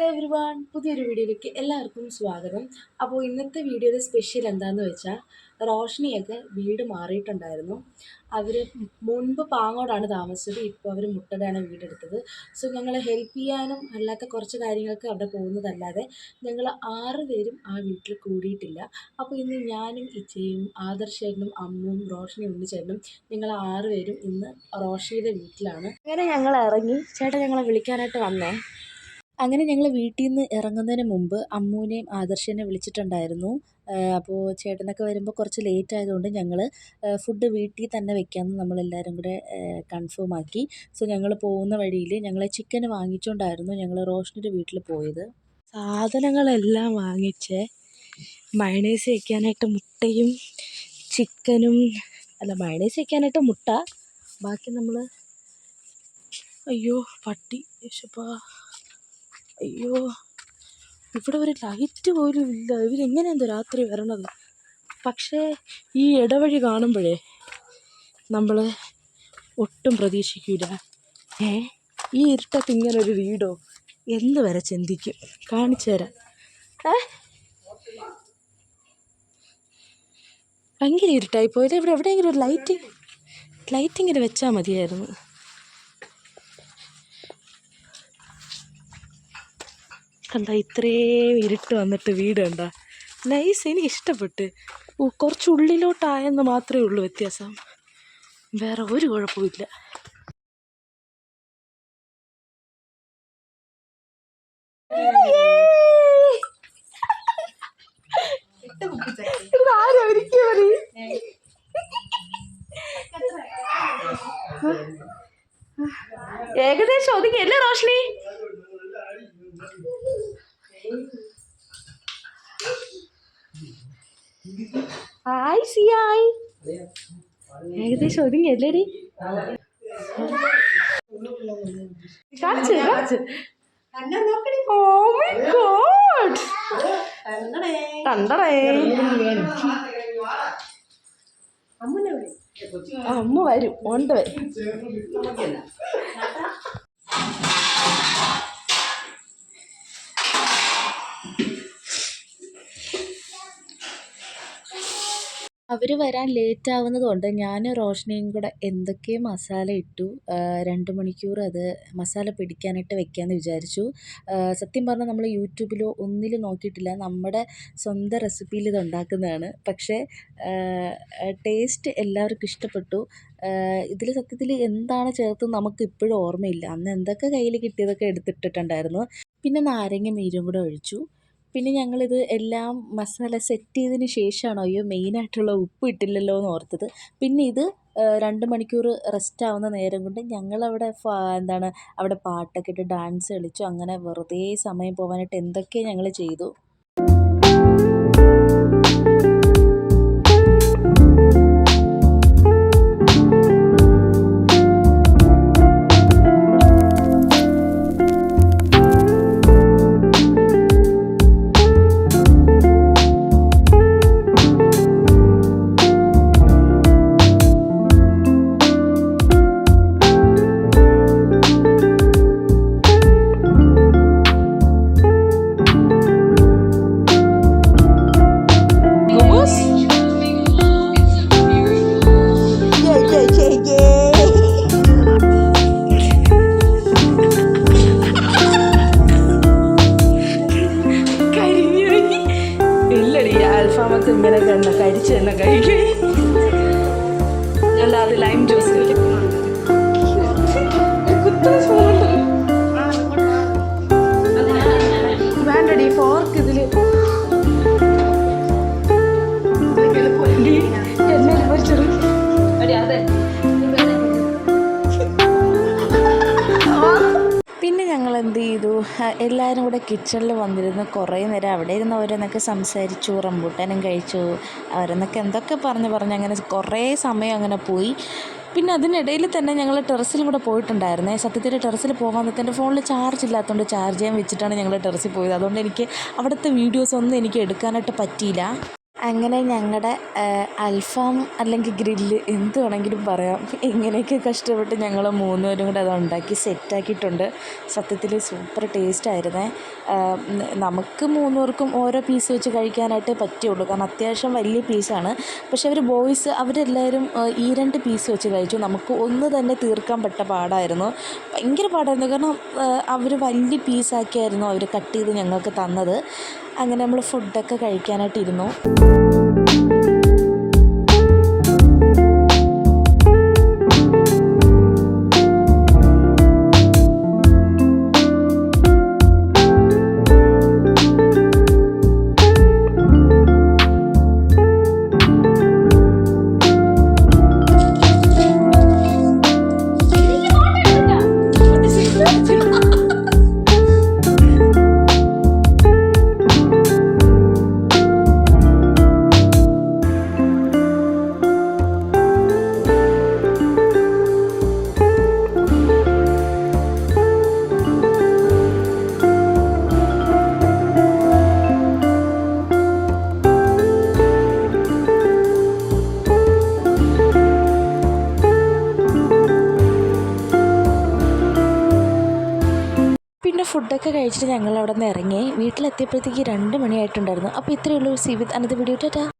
Hello everyone, പുതിയൊരു വീഡിയോയിലേക്ക് എല്ലാവർക്കും സ്വാഗതം. അപ്പോൾ ഇന്നത്തെ വീഡിയോയുടെ സ്പെഷ്യൽ എന്താണെന്ന് വെച്ചാൽ, റോഷ്നിയൊക്കെ വീട് മാറിയിട്ടുണ്ടായിരുന്നു. അവർ മുൻപ് പാങ്ങോടാണ് താമസിച്ചത്, ഇപ്പോൾ അവർ മുട്ടടെയാണ് വീടെടുത്തത്. സോ ഞങ്ങൾ ഹെൽപ്പ് ചെയ്യാനും അല്ലാത്ത കുറച്ച് കാര്യങ്ങൾക്ക് അവിടെ പോകുന്നതല്ലാതെ ഞങ്ങൾ 6 പേരും ആ വീട്ടിൽ കൂടിയിട്ടില്ല. അപ്പോൾ ഇന്ന് ഞാനും ഇച്ചയും ആദർശേട്ടനും അമ്മും റോഷ്നിയും ഉണ്ണിച്ചേട്ടനും ഞങ്ങൾ 6 പേരും ഇന്ന് റോഷ്നിയുടെ വീട്ടിലാണ്. അങ്ങനെ ഞങ്ങൾ ഇറങ്ങി. ചേട്ടൻ ഞങ്ങളെ വിളിക്കാനായിട്ട് വന്നേ. അങ്ങനെ ഞങ്ങൾ വീട്ടിൽ നിന്ന് ഇറങ്ങുന്നതിന് മുമ്പ് അമ്മൂനെയും ആദർശിനെയും വിളിച്ചിട്ടുണ്ടായിരുന്നു. അപ്പോൾ ചേട്ടനൊക്കെ വരുമ്പോൾ കുറച്ച് ലേറ്റ് ആയതുകൊണ്ട് ഞങ്ങൾ ഫുഡ് വീട്ടിൽ തന്നെ വെക്കാമെന്ന് നമ്മളെല്ലാവരും കൂടെ കൺഫേം ആക്കി. സോ ഞങ്ങൾ പോകുന്ന വഴിയിൽ ഞങ്ങൾ ചിക്കൻ വാങ്ങിച്ചുകൊണ്ടായിരുന്നു ഞങ്ങൾ റോഷ്നിയുടെ വീട്ടിൽ പോയത്. സാധനങ്ങളെല്ലാം വാങ്ങിച്ച് മയണൈസ് വയ്ക്കാനായിട്ട് മുട്ടയും ചിക്കനും, അല്ല മയണൈസ് വയ്ക്കാനായിട്ട് മുട്ട, ബാക്കി നമ്മൾ അയ്യോ പട്ടി യേശപ്പാ, അയ്യോ ഇവിടെ ഒരു ലൈറ്റ് പോലും ഇല്ല. ഇവരെങ്ങനെയെന്തോ രാത്രി വരണത്. പക്ഷേ ഈ ഇടവഴി കാണുമ്പോഴേ നമ്മൾ ഒട്ടും പ്രതീക്ഷിക്കില്ല. ഈ ഇരുട്ടത്ത് ഇങ്ങനൊരു വീടോ എന്ന് വരെ ചിന്തിക്കും. കാണിച്ചു തരാം. ഭയങ്കര ഇരുട്ടായി പോയത്. ഇവിടെ എവിടെയെങ്കിലും ഒരു ലൈറ്റിങ്ങനെ വെച്ചാൽ മതിയായിരുന്നു. കണ്ട, ഇത്രയും ഇരുട്ട് വന്നിട്ട് വീട് കണ്ട നൈസ്. എനിക്ക് ഇഷ്ടപ്പെട്ട്. കുറച്ച് ഉള്ളിലോട്ടായെന്ന് മാത്രമേ ഉള്ളൂ വ്യത്യാസം, വേറെ ഒരു കുഴപ്പമില്ല. ഏകദേശം ഒതുങ്ങിയല്ലേ റോഷ്നി? ഹായ് സിയായ്, ഏകദേശം ഒതുങ്ങിയല്ലേടി? കാണിച്ച് കാണിച്ച്. ഓ മൈ ഗോഡ്, കണ്ടടേ. അമ്മ വരും, ഓണ്ട് വരും. അവർ വരാൻ ലേറ്റ് ആവുന്നതുകൊണ്ട് ഞാനും റോഷ്നിയും കൂടെ എന്തൊക്കെ മസാല ഇട്ടു. 2 മണിക്കൂർ അത് മസാല പിടിക്കാനായിട്ട് വെക്കാമെന്ന് വിചാരിച്ചു. സത്യം പറഞ്ഞാൽ നമ്മൾ യൂട്യൂബിലോ ഒന്നിലും നോക്കിയിട്ടില്ല, നമ്മുടെ സ്വന്തം റെസിപ്പിയിൽ ഇത് ഉണ്ടാക്കുന്നതാണ്. പക്ഷേ ടേസ്റ്റ് എല്ലാവർക്കും ഇഷ്ടപ്പെട്ടു. ഇതിൽ സത്യത്തിൽ എന്താണ് ചേർത്തത് നമുക്ക് ഇപ്പോഴും ഓർമ്മയില്ല. അന്ന് എന്തൊക്കെ കയ്യിൽ കിട്ടിയതൊക്കെ എടുത്തിട്ടിട്ടുണ്ടായിരുന്നു. പിന്നെ നാരങ്ങ നീരും കൂടെ ഒഴിച്ചു. പിന്നെ ഞങ്ങളിത് എല്ലാം മസാല സെറ്റ് ചെയ്തതിന് ശേഷമാണ് അയ്യോ മെയിനായിട്ടുള്ള ഉപ്പ് ഇട്ടില്ലല്ലോ എന്ന് ഓർത്തത്. പിന്നെ ഇത് 2 മണിക്കൂർ റെസ്റ്റ് ആവുന്ന നേരം കൊണ്ട് ഞങ്ങളവിടെ അവിടെ പാട്ടൊക്കെ ഇട്ട് ഡാൻസ് കളിച്ചു. അങ്ങനെ വെറുതെ സമയം പോകാനായിട്ട് എന്തൊക്കെ ഞങ്ങൾ ചെയ്തു. ഇങ്ങനെ കരിച്ച് തന്നെ കഴിക്കും. അല്ലാതെ ലൈം ജ്യൂസ് വേണ്ടടി, ഫോർക്ക് ഇതില് എണ്ണയിൽ പൊരിച്ചത്. പിന്നെ ഞങ്ങൾ എന്ത് ചെയ്തു, എല്ലാവരും കൂടെ കിച്ചണിൽ വന്നിരുന്നു. കുറേ നേരം അവിടെ ഇരുന്ന് ഓരോന്നൊക്കെ സംസാരിച്ചു, റംബൂട്ടാനും കഴിച്ചു. അവരെന്നൊക്കെ എന്തൊക്കെ പറഞ്ഞ് അങ്ങനെ കുറേ സമയം അങ്ങനെ പോയി. പിന്നെ അതിനിടയിൽ തന്നെ ഞങ്ങൾ ടെറസിലും കൂടെ പോയിട്ടുണ്ടായിരുന്നേ. സത്യത്തിൽ ടെറസിൽ പോകാൻ നേരത്തെ എൻ്റെ ഫോണിൽ ചാർജ് ഇല്ലാത്തതുകൊണ്ട് ചാർജ് ചെയ്യാൻ വെച്ചിട്ടാണ് ഞങ്ങൾ ടെറസിൽ പോയത്. അതുകൊണ്ട് എനിക്ക് അവിടുത്തെ വീഡിയോസ് ഒന്നും എനിക്ക് എടുക്കാനായിട്ട് പറ്റിയില്ല. അങ്ങനെ ഞങ്ങളുടെ അൽഫാം അല്ലെങ്കിൽ ഗ്രില്ല് എന്ത് വേണമെങ്കിലും പറയാം, ഇങ്ങനെയൊക്കെ കഷ്ടപ്പെട്ട് ഞങ്ങൾ മൂന്നുപേരും കൂടെ അത് ഉണ്ടാക്കി സെറ്റാക്കിയിട്ടുണ്ട്. സത്യത്തിൽ സൂപ്പർ ടേസ്റ്റായിരുന്നേ. നമുക്ക് മൂന്നുപേർക്കും ഓരോ പീസ് വെച്ച് കഴിക്കാനായിട്ടേ പറ്റുള്ളൂ, കാരണം അത്യാവശ്യം വലിയ പീസാണ്. പക്ഷെ അവരെല്ലാവരും ഈ 2 പീസ് വെച്ച് കഴിച്ചു. നമുക്ക് ഒന്ന് തന്നെ തീർക്കാൻ പെട്ട പാടായിരുന്നു, ഭയങ്കര പാടായിരുന്നു. കാരണം അവർ വലിയ പീസാക്കിയായിരുന്നു അവർ കട്ട് ചെയ്ത് ഞങ്ങൾക്ക് തന്നത്. അങ്ങനെ നമ്മൾ ഫുഡൊക്കെ കഴിക്കാനായിട്ടിരുന്നു. പിന്നെ ഫുഡൊക്കെ കഴിച്ചിട്ട് ഞങ്ങൾ അവിടെ നിന്ന് ഇറങ്ങി. വീട്ടിലെത്തിയപ്പോഴത്തേക്ക് 2 മണിയായിട്ടുണ്ടായിരുന്നു. അപ്പോൾ ഇത്രയേ ഉള്ളൂ. See with another video. Tata.